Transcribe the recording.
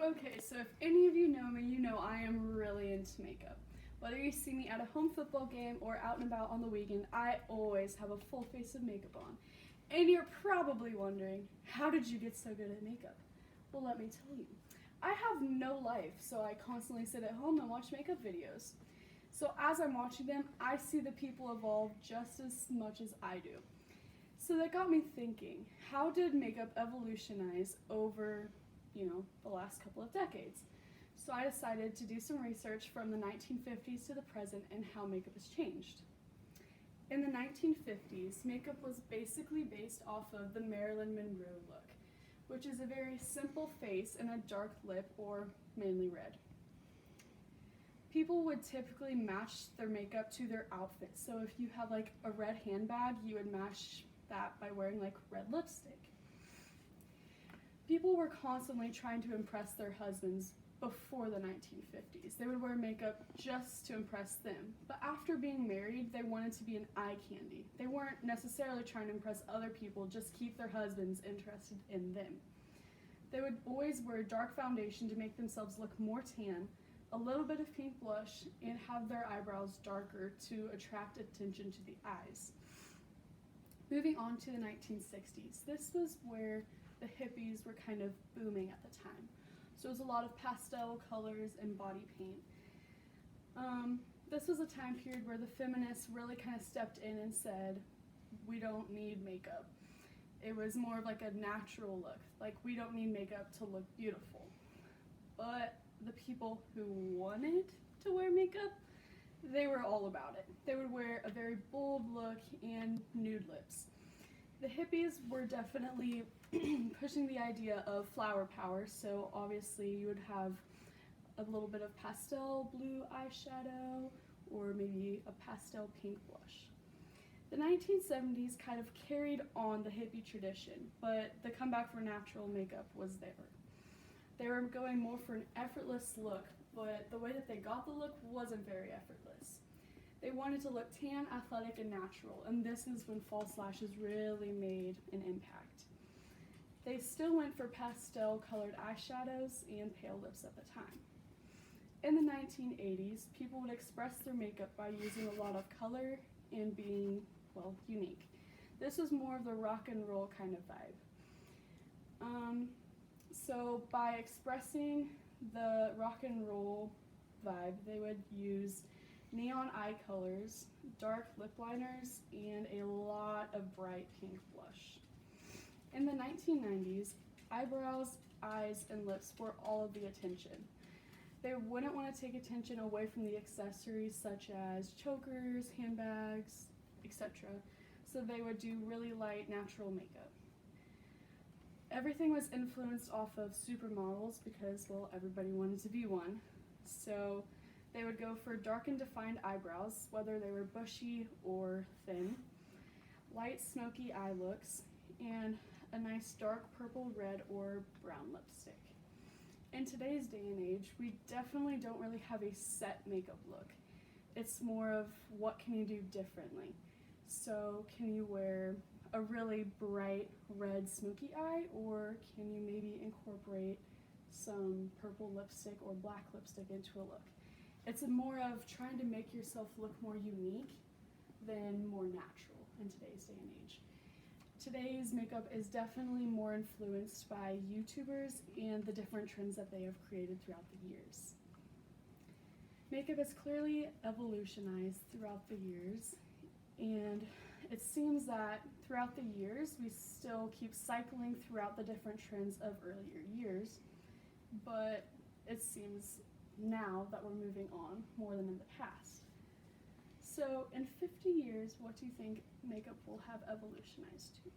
Okay, so if any of you know me, you know I am really into makeup. Whether you see me at a home football game or out and about on the weekend, I always have a full face of makeup on. And you're probably wondering, how did you get so good at makeup? Well, let me tell you. I have no life, so I constantly sit at home and watch makeup videos. So as I'm watching them, I see the people evolve just as much as I do. So that got me thinking, how did makeup evolutionize over, the last couple of decades? So I decided to do some research from the 1950s to the present and how makeup has changed. In the 1950s, makeup was basically based off of the Marilyn Monroe look, which is a very simple face and a dark lip, or mainly red. People would typically match their makeup to their outfit. So if you have like a red handbag, you would match that by wearing like red lipstick. People were constantly trying to impress their husbands before the 1950s. They would wear makeup just to impress them. But after being married, they wanted to be an eye candy. They weren't necessarily trying to impress other people, just keep their husbands interested in them. They would always wear dark foundation to make themselves look more tan, a little bit of pink blush, and have their eyebrows darker to attract attention to the eyes. Moving on to the 1960s, this was where the hippies were kind of booming at the time. So it was a lot of pastel colors and body paint. This was a time period where the feminists really kind of stepped in and said, we don't need makeup. It was more of like a natural look, like we don't need makeup to look beautiful. But the people who wanted to wear makeup, they were all about it. They would wear a very bold look and nude lips. The hippies were definitely pushing the idea of flower power, so obviously you would have a little bit of pastel blue eyeshadow or maybe a pastel pink blush. The 1970s kind of carried on the hippie tradition, but the comeback for natural makeup was there. They were going more for an effortless look, but the way that they got the look wasn't very effortless. They wanted to look tan, athletic, and natural, and this is when false lashes really made an impact. They still went for pastel-colored eyeshadows and pale lips at the time. In the 1980s, people would express their makeup by using a lot of color and being, unique. This was more of the rock and roll kind of vibe. So by expressing the rock and roll vibe, they would use neon eye colors, dark lip liners, and a lot of bright pink blush. In the 1990s, eyebrows, eyes, and lips were all of the attention. They wouldn't want to take attention away from the accessories such as chokers, handbags, etc. So they would do really light, natural makeup. Everything was influenced off of supermodels because, everybody wanted to be one. So they would go for dark and defined eyebrows, whether they were bushy or thin, light smoky eye looks, and a nice dark purple, red, or brown lipstick. In today's day and age, we definitely don't really have a set makeup look. It's more of what can you do differently. So can you wear a really bright red smoky eye, or can you maybe incorporate some purple lipstick or black lipstick into a look? It's more of trying to make yourself look more unique than more natural in today's day and age. Today's makeup is definitely more influenced by YouTubers and the different trends that they have created throughout the years. Makeup has clearly evolutionized throughout the years, and it seems that throughout the years we still keep cycling throughout the different trends of earlier years, but it seems now that we're moving on more than in the past. So in 50 years, what do you think makeup will have evolutionized to?